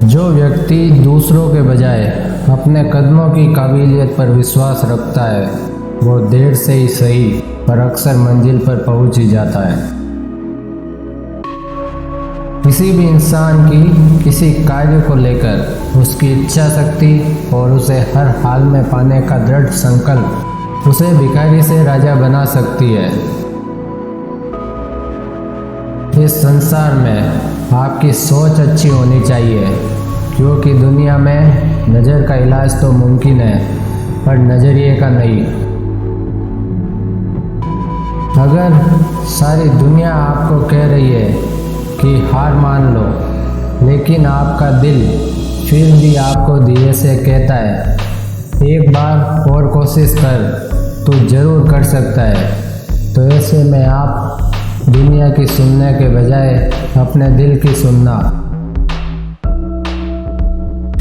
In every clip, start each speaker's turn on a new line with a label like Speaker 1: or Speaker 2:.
Speaker 1: जो व्यक्ति दूसरों के बजाय अपने कदमों की काबिलियत पर विश्वास रखता है वो देर से ही सही पर अक्सर मंजिल पर पहुंच ही जाता है। किसी भी इंसान की किसी कार्य को लेकर उसकी इच्छा शक्ति और उसे हर हाल में पाने का दृढ़ संकल्प उसे भिखारी से राजा बना सकती है। इस संसार में आपकी सोच अच्छी होनी चाहिए क्योंकि दुनिया में नज़र का इलाज तो मुमकिन है पर नज़रिए का नहीं। अगर सारी दुनिया आपको कह रही है कि हार मान लो लेकिन आपका दिल फिर भी आपको धीरे से कहता है एक बार और कोशिश कर तो ज़रूर कर सकता है, तो ऐसे में आप दुनिया की सुनने के बजाय अपने दिल की सुनना,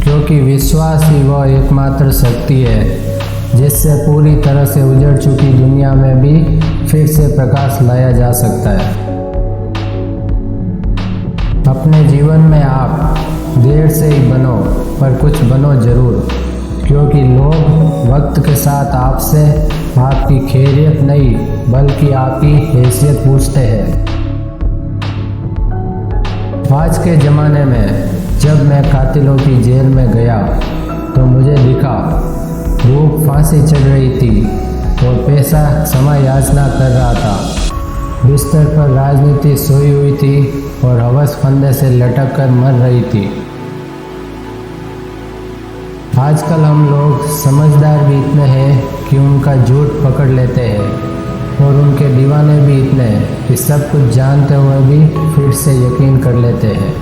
Speaker 1: क्योंकि विश्वास ही वह एकमात्र शक्ति है जिससे पूरी तरह से उजड़ चुकी दुनिया में भी फिर से प्रकाश लाया जा सकता है। अपने जीवन में आप देर से ही बनो पर कुछ बनो जरूर, क्योंकि लोग वक्त के साथ आपसे आपकी खैरियत नहीं बल्कि आपकी हैसियत पूछते हैं। आज के ज़माने में जब मैं कातिलों की जेल में गया तो मुझे दिखा भूख फांसी चढ़ रही थी और पैसा समय याचना कर रहा था। बिस्तर पर राजनीति सोई हुई थी और हवस फंदे से लटक कर मर रही थी। आजकल हम लोग समझदार भी इतने हैं कि उनका झूठ पकड़ लेते हैं और उनके दीवाने भी इतने कि सब कुछ जानते हुए भी फिर से यकीन कर लेते हैं।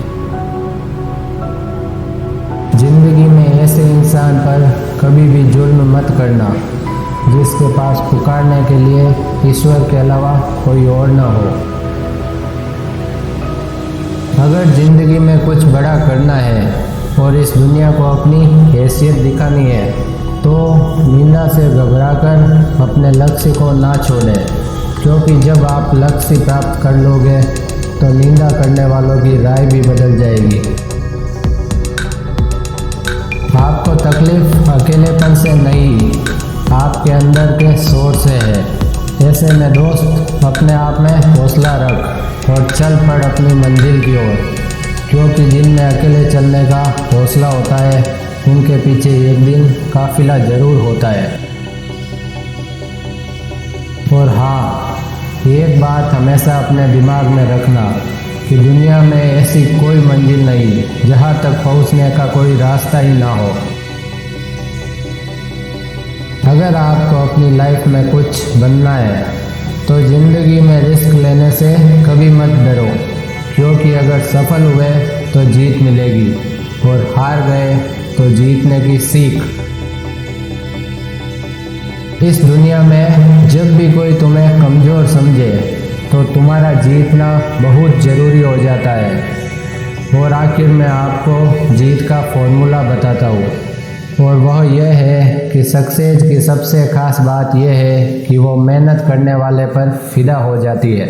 Speaker 1: जिंदगी में ऐसे इंसान पर कभी भी जुल्म मत करना जिसके पास पुकारने के लिए ईश्वर के अलावा कोई और न हो। अगर जिंदगी में कुछ बड़ा करना है और इस दुनिया को अपनी हैसियत दिखानी है तो निंदा से घबराकर अपने लक्ष्य को ना छोड़ें, क्योंकि जब आप लक्ष्य प्राप्त कर लोगे तो निंदा करने वालों की राय भी बदल जाएगी। आपको तकलीफ अकेलेपन से नहीं आपके अंदर के शोर से है। ऐसे में दोस्त अपने आप में हौसला रख और चल पड़ अपनी मंजिल की ओर, क्योंकि जिनमें अकेले चलने का हौसला होता है उनके पीछे एक दिन काफिला जरूर होता है। और हाँ, एक बात हमेशा अपने दिमाग में रखना कि दुनिया में ऐसी कोई मंजिल नहीं जहाँ तक पहुँचने का कोई रास्ता ही ना हो। अगर आपको अपनी लाइफ में कुछ बनना है तो ज़िंदगी में रिस्क लेने से कभी मत डरो, क्योंकि अगर सफल हुए तो जीत मिलेगी और हार गए तो जीतने की सीख। इस दुनिया में जब भी कोई तुम्हें कमज़ोर समझे तो तुम्हारा जीतना बहुत ज़रूरी हो जाता है। और आखिर में आपको जीत का फॉर्मूला बताता हूँ, और वह यह है कि सक्सेस की सबसे ख़ास बात यह है कि वो मेहनत करने वाले पर फिदा हो जाती है।